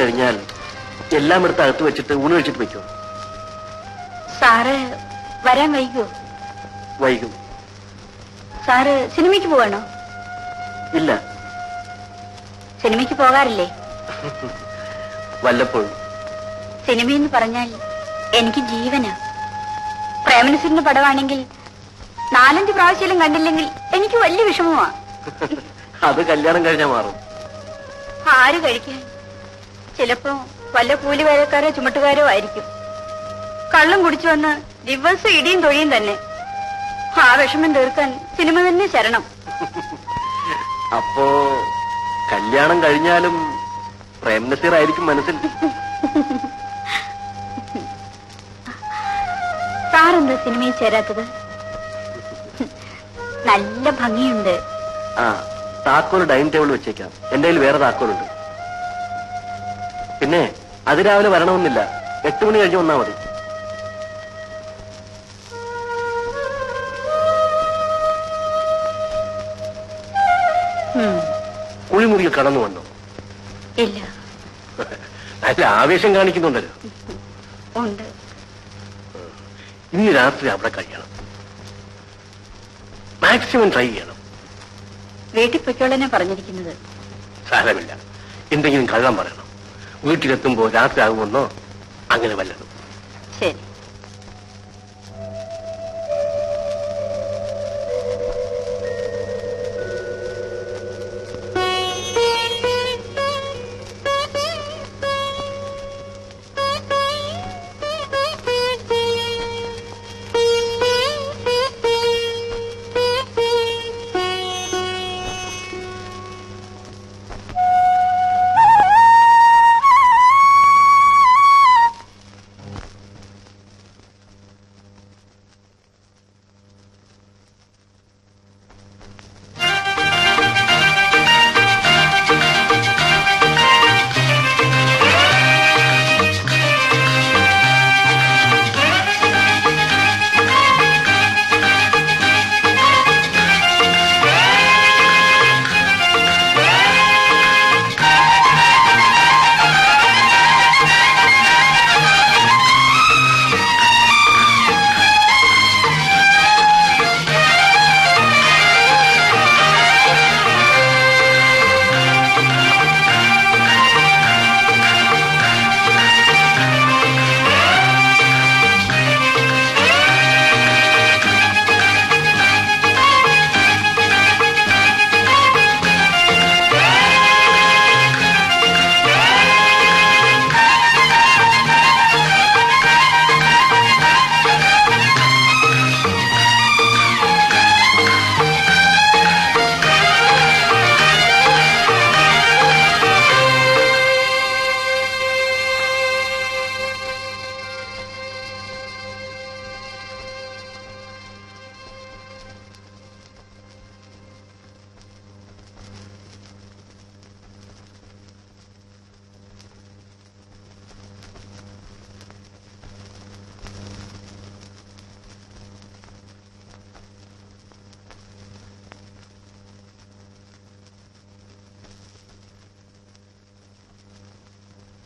കഴിഞ്ഞാൽ എല്ലാം എടുത്ത് അകത്ത് വെച്ചിട്ട് ഊണ് കഴിച്ചിട്ട് വെക്കോ. സാറ് വരാൻ വൈകുമോ? വൈകും. സാറ് സിനിമയ്ക്ക് പോവാണോ? ഇല്ല. സിനിമയ്ക്ക് പോകാറില്ലേ? വല്ലപ്പോഴും. സിനിമയെന്ന് പറഞ്ഞാൽ എനിക്ക് ജീവനാ. പ്രേമനസിന്റെ പടമാണെങ്കിൽ 4-5 പ്രാവശ്യം കണ്ടില്ലെങ്കിൽ എനിക്ക് വലിയ വിഷമമാ. അത് കല്യാണം കഴിഞ്ഞാൽ മാറും. ആര് കഴിക്കാൻ? ചിലപ്പോ വല്ല കൂലിവേലക്കാരോ ചുമട്ടുകാരോ ആയിരിക്കും. കള്ളം കുടിച്ചു വന്ന് ദിവസം ഇടിയും തൊഴിയും തന്നെ. ആ വിഷമം തീർക്കാൻ സിനിമ തന്നെ ശരണം. അപ്പോ കല്യാണം കഴിഞ്ഞാലും പ്രേംനസീർ ആയിരിക്കും മനസ്സിൽ. സാറെന്താ സിനിമയിൽ ചേരാത്തത്? നല്ല ഭംഗിയുണ്ട്. ആ, താക്കോൽ ഡൈനിങ് ടേബിൾ വെച്ചേക്കാം. എന്റെ കയ്യിൽ വേറെ താക്കോലുണ്ട്. പിന്നെ അതിരാവിലെ വരണമെന്നില്ല, 8 മണി കഴിഞ്ഞ് വന്നാ മതി. കുളിമുറിയിൽ കടന്നു വന്നോ? ഇല്ല. നല്ല ആവേശം കാണിക്കുന്നുണ്ടല്ലോ. ഉണ്ട്. ഇന്ന് രാത്രി അവിടെ കഴിയണം. മാക്സിമം ട്രൈ ചെയ്യണം. വീട്ടിൽ പൊയ്ക്കോളനെ പറഞ്ഞിരിക്കുന്നത്. സാരമില്ല, എന്തെങ്കിലും കള്ളം പറയണം. വീട്ടിലെത്തുമ്പോ രാത്രി ആകുമെന്നോ അങ്ങനെ വല്ലതും. ശരി.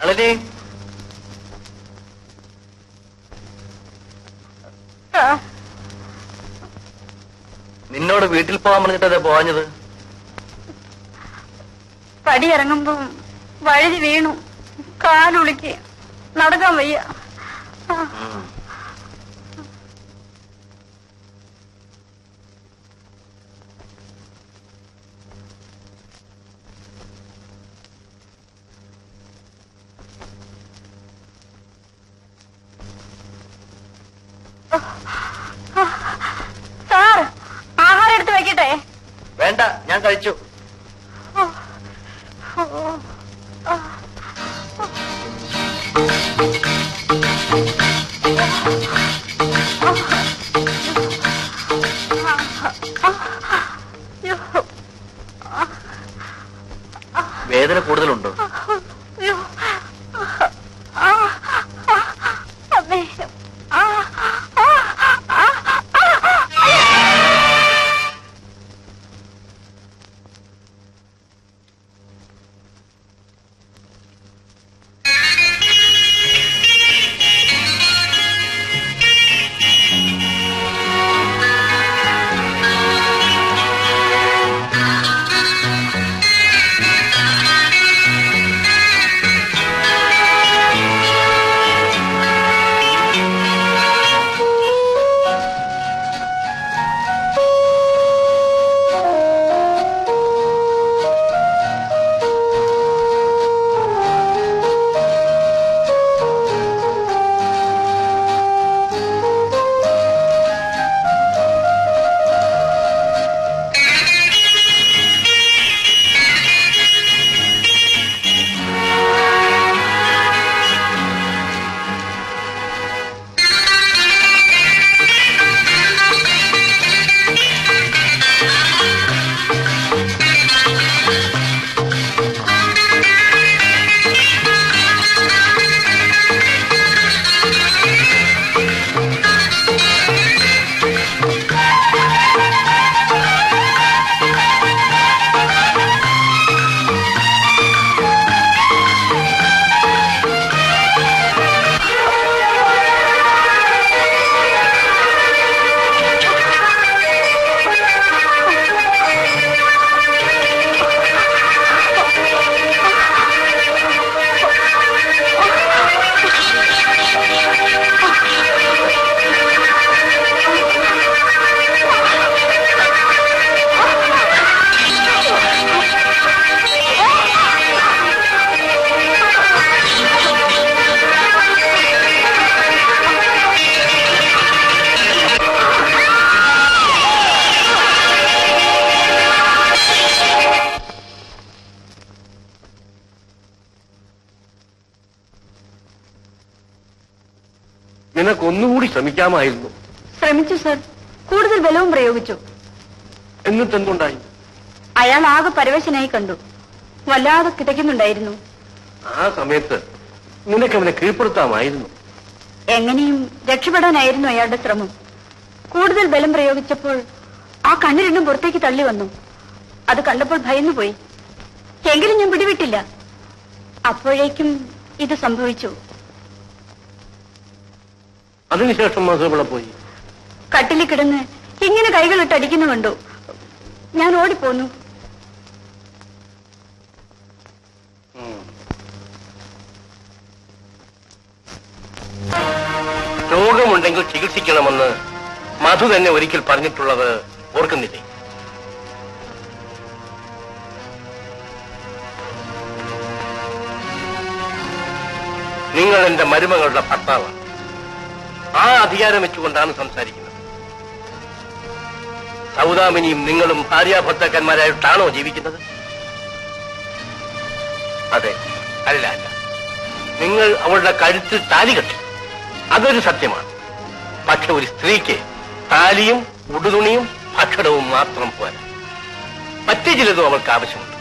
നളിനി, നിന്നോട് വീട്ടിൽ പോകാൻ പറഞ്ഞിട്ടേ പോവാഞ്ഞത്? പടി ഇറങ്ങുമ്പോ വഴുതി വീണു. കാലുളിക്ക് നടക്കാൻ വയ്യ. സാർ, ആഹാരം എടുത്ത് വെക്കട്ടെ? വേണ്ട, ഞാൻ കഴിച്ചു. വേദന കൂടുതലുണ്ടോ? നിനക്കൊന്നുകൂടി ശ്രമിക്കാമായിരുന്നു. ശ്രമിച്ചു സർ, കൂടുതൽ ബലവും പ്രയോഗിച്ചു. എന്നിട്ടെന്തുണ്ടായി? അയാൾ ആകെ പരവശനായി കണ്ടു. വല്ലാതെ കിതയ്ക്കുന്നുണ്ടായിരുന്നു. ആ സമയത്ത് നിനക്കവനെ കീഴ്പ്പെടുത്താമായിരുന്നു. എങ്ങനെയും രക്ഷപ്പെടാനായിരുന്നു അയാളുടെ ശ്രമം. കൂടുതൽ ബലം പ്രയോഗിച്ചപ്പോൾ ആ കണ്ണ് രണ്ടും പുറത്തേക്ക് തള്ളി വന്നു. അത് കണ്ടപ്പോൾ ഭയന്നുപോയി. എങ്കിലും ഞാൻ പിടിവിട്ടില്ല. അപ്പോഴേക്കും ഇത് സംഭവിച്ചു. അതിനുശേഷം മാസവിടെ പോയി? കട്ടിലിൽ കിടന്ന് ഇങ്ങനെ കൈകളിട്ട് അടിക്കുന്നു കണ്ടു. ഞാൻ ഓടിപ്പോന്നു. രോഗമുണ്ടെങ്കിൽ ചികിത്സിക്കണമെന്ന് മധു തന്നെ ഒരിക്കൽ പറഞ്ഞിട്ടുള്ളത് ഓർക്കുന്നില്ലേ? നിങ്ങൾ എന്റെ മരുമകളുടെ ഭർത്താവാണ്. ആ അധികാരം വെച്ചുകൊണ്ടാണ് സംസാരിക്കുന്നത്. സൗദാമിനിയും നിങ്ങളും ഭാര്യാഭർത്താക്കന്മാരായിട്ടാണോ ജീവിക്കുന്നത്? അതെ. അല്ല അല്ല, നിങ്ങൾ അവളുടെ കഴുത്തിൽ താലി കെട്ടി, അതൊരു സത്യമാണ്. പക്ഷെ ഒരു സ്ത്രീക്ക് താലിയും ഉടുതുണിയും ഭക്ഷണവും മാത്രം പോരാ, മറ്റു ചിലതും അവൾക്ക് ആവശ്യമുണ്ട്.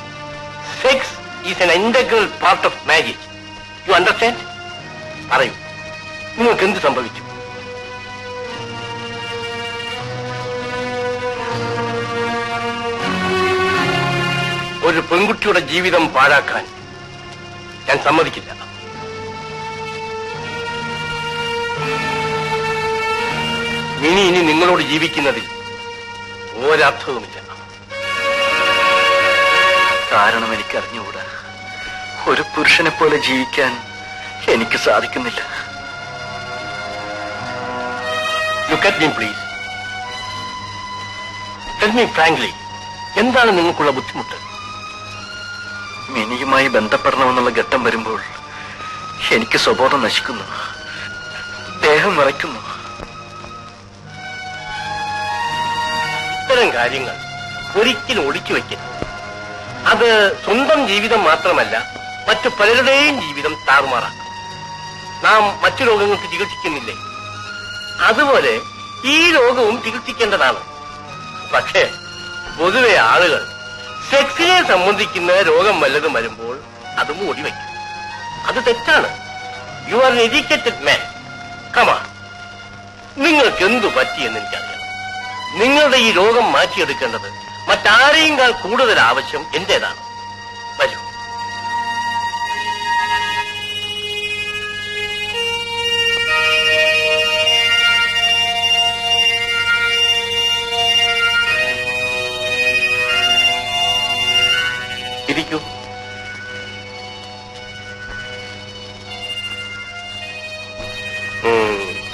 Sex is N integral part of marriage. You understand? പറയൂ, നിങ്ങൾക്ക് എന്ത് സംഭവിച്ചു? ഒരു പെൺകുട്ടിയുടെ ജീവിതം പാഴാക്കാൻ ഞാൻ സമ്മതിക്കില്ല. ഇനി നിങ്ങളോട് ജീവിക്കുന്നതിൽ ഒരർത്ഥവുമില്ല. കാരണം എനിക്കറിഞ്ഞുകൂടാ. ഒരു പുരുഷനെ പോലെ ജീവിക്കാൻ എനിക്ക് സാധിക്കുന്നില്ല. Look at me please. Tell me frankly, എന്താണ് നിങ്ങൾക്കുള്ള ബുദ്ധിമുട്ട്? മിനിയുമായി ബന്ധപ്പെടണമെന്നുള്ള ഘട്ടം വരുമ്പോൾ എനിക്ക് സ്വബോധം നശിക്കുന്നു, ദേഹം വിറയ്ക്കുന്നു. ഇത്തരം കാര്യങ്ങൾ ഒരിക്കലും ഒളിച്ചു വയ്ക്കരുത്. അത് സ്വന്തം ജീവിതം മാത്രമല്ല, മറ്റു പലരുടെയും ജീവിതം താറുമാറാക്കും. നാം മറ്റു രോഗങ്ങൾക്ക് ചികിത്സിക്കുന്നില്ലേ, അതുപോലെ ഈ രോഗവും ചികിത്സിക്കേണ്ടതാണ്. പക്ഷേ പൊതുവെ ആളുകൾ സെക്സിനെ സംബന്ധിക്കുന്ന രോഗം വല്ലതും വരുമ്പോൾ അത് മൂടി വയ്ക്കും. അത് തെറ്റാണ്. യു ആർ എൻ എഡ്യൂക്കേറ്റഡ് മാൻ. കമാ, നിങ്ങൾക്ക് എന്തു പറ്റിയെന്ന് എനിക്കറിയാം. നിങ്ങളുടെ ഈ രോഗം മാറ്റിയെടുക്കേണ്ടത് മറ്റാരെയുംകാൾ കൂടുതൽ ആവശ്യം എന്റേതാണ്. വരൂ. ഇരിക്കൂ.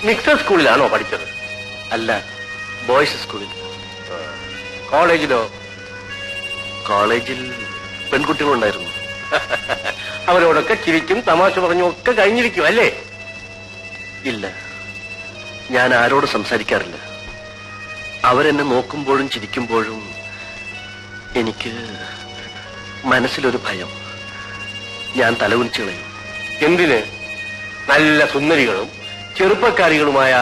മിക്സഡ് സ്കൂളിലാണോ പഠിച്ചത്? അല്ല, ബോയ്സ് സ്കൂളിൽ. കോളേജിലോ? കോളേജിൽ പെൺകുട്ടികളുണ്ടായിരുന്നു. അവരോടൊക്കെ ചിരിക്കും തമാശ പറഞ്ഞും ഒക്കെ കഴിഞ്ഞിരിക്കും അല്ലേ? ഇല്ല, ഞാൻ ആരോട് സംസാരിക്കാറില്ല. അവരെന്നെ നോക്കുമ്പോഴും ചിരിക്കുമ്പോഴും എനിക്ക് മനസ്സിലൊരു ഭയം. ഞാൻ തലകുനിച്ചു കളയും. എന്തിന്? നല്ല സുന്ദരികളും ചെറുപ്പക്കാരികളുമായ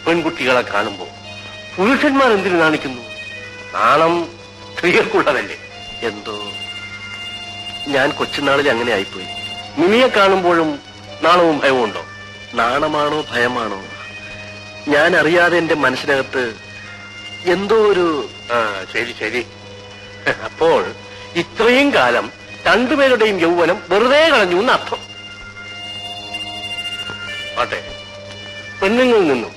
പെൺകുട്ടികളെ കാണുമ്പോൾ പുരുഷന്മാർ എന്തിനു നാണിക്കുന്നു? നാണം സ്ത്രീകൾക്കുള്ളതല്ലേ? എന്തോ ഞാൻ കൊച്ചുനാളിൽ അങ്ങനെ ആയിപ്പോയി. മിനിയെ കാണുമ്പോഴും നാണവും ഭയവും ഉണ്ടോ? നാണമാണോ ഭയമാണോ, ഞാൻ അറിയാതെ എന്റെ മനസ്സിനകത്ത് എന്തോ ഒരു... ശരി ശരി. അപ്പോൾ ഇത്രയും കാലം രണ്ടുപേരുടെയും യൗവനം വെറുതെ കളഞ്ഞു എന്നർത്ഥം. ആട്ടെ, പെണ്ണുങ്ങളിൽ നിന്നും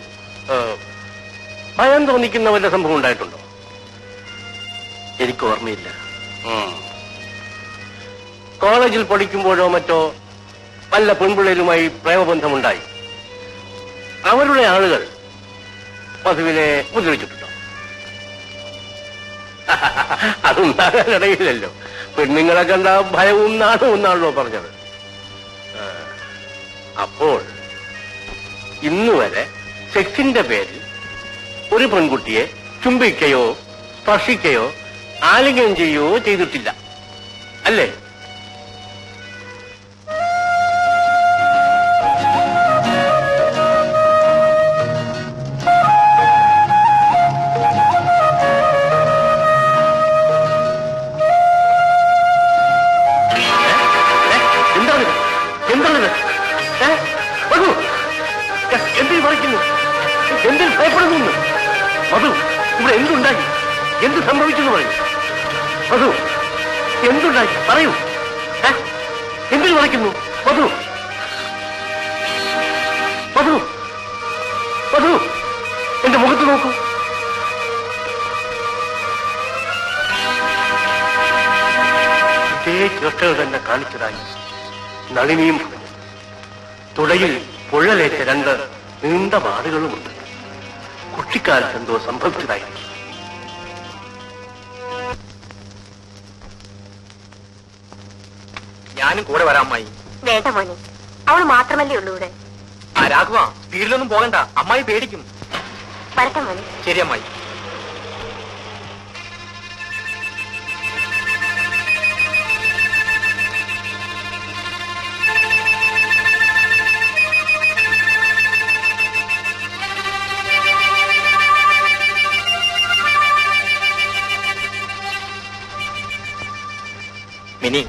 ഭയം തോന്നിക്കുന്ന വല്ല സംഭവം ഉണ്ടായിട്ടുണ്ടോ? എനിക്ക് ഓർമ്മയില്ല. കോളേജിൽ പഠിക്കുമ്പോഴോ മറ്റോ വല്ല പെൺപിള്ളേരുമായി പ്രേമബന്ധമുണ്ടായി അവരുടെ ആളുകൾ മധുവിനെ ഉപദ്രവിച്ചിട്ടുണ്ടോ? അതുണ്ടാകാനിടയില്ലല്ലോ. പെണ്ണുങ്ങളെ കണ്ട ഭയവും നാണവും എന്നാണല്ലോ പറഞ്ഞത്. അപ്പോൾ ഇന്നുവരെ സെക്സിന്റെ പേരിൽ ഒരു പെൺകുട്ടിയെ ചുംബിക്കുകയോ സ്പർശിക്കുകയോ ആലിംഗനം ചെയ്യുകയോ ചെയ്തിട്ടില്ല അല്ലേ? എന്തിന് പറയുന്നു? എന്തിന് ഭയപ്പെടുന്നു? മധു, ഇവിടെ എന്തുണ്ടായി? എന്ത് സംഭവിച്ചെന്ന് പറയൂ. മധു, എന്തുണ്ടായി പറയൂ. എന്തിന് പറയുന്നു? മധു, മധു, മധു, എന്റെ മുഖത്ത് നോക്കൂ. ഇതേ ചേഷ്ടകൾ തന്നെ കാണിച്ചതായി നളിനിയും പറഞ്ഞു. തുടയിൽ പൊള്ളലേറ്റ 2 നീണ്ട ബാധകളുമുണ്ട്. കുട്ടിക്കാലത്ത് എന്തോ സംഭവിച്ചതായിരിക്കും. ഞാനും കൂടെ വരാം അമ്മായി. വേണ്ട മോനെ, അവൾ മാത്രമല്ലേ ഉള്ളൂ ഇവിടെ. ആ രാഘവ, സ്പീഡിലൊന്നും പോകണ്ട, അമ്മായി പേടിക്കും. വരട്ടെ മോനെ. ശരി അമ്മായി. മിനി,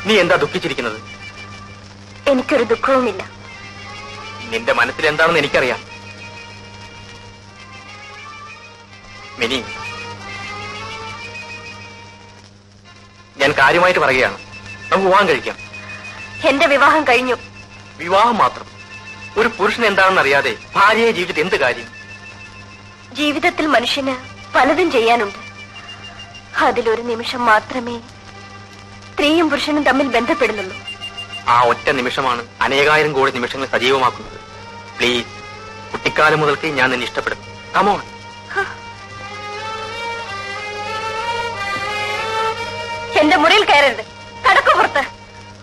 നീ എന്താ ദുഃഖിച്ചിരിക്കുന്നത്? എനിക്കൊരു ദുഃഖവുമില്ല. നിന്റെ മനസ്സിൽ എന്താണെന്ന് എനിക്കറിയാം. മിനി, ഞാൻ കാര്യമായിട്ട് പറയുകയാണ്. നമുക്ക് വിവാഹം കഴിക്കാം. എന്റെ വിവാഹം കഴിഞ്ഞു. വിവാഹം മാത്രം? ഒരു പുരുഷൻ എന്താണെന്ന് അറിയാതെ ഭാര്യയെ ജീവിച്ചിട്ട് എന്ത് കാര്യം? ജീവിതത്തിൽ മനുഷ്യന് പലതും ചെയ്യാനുണ്ട്. അതിലൊരു നിമിഷം മാത്രമേ സ്ത്രീയും പുരുഷനും തമ്മിൽ ബന്ധപ്പെടുന്നുള്ളൂ. ആ ഒറ്റ നിമിഷമാണ് അനേകായിരം കോടി നിമിഷങ്ങൾ സജീവമാക്കുന്നത്. പ്ലീസ്, കുട്ടിക്കാലം മുതൽക്ക് ഞാൻ നിന്നെ ഇഷ്ടപ്പെടും. കമോൺ. എന്റെ മുറിയിൽ കയറരുത്. കടക്കു പുറത്ത്.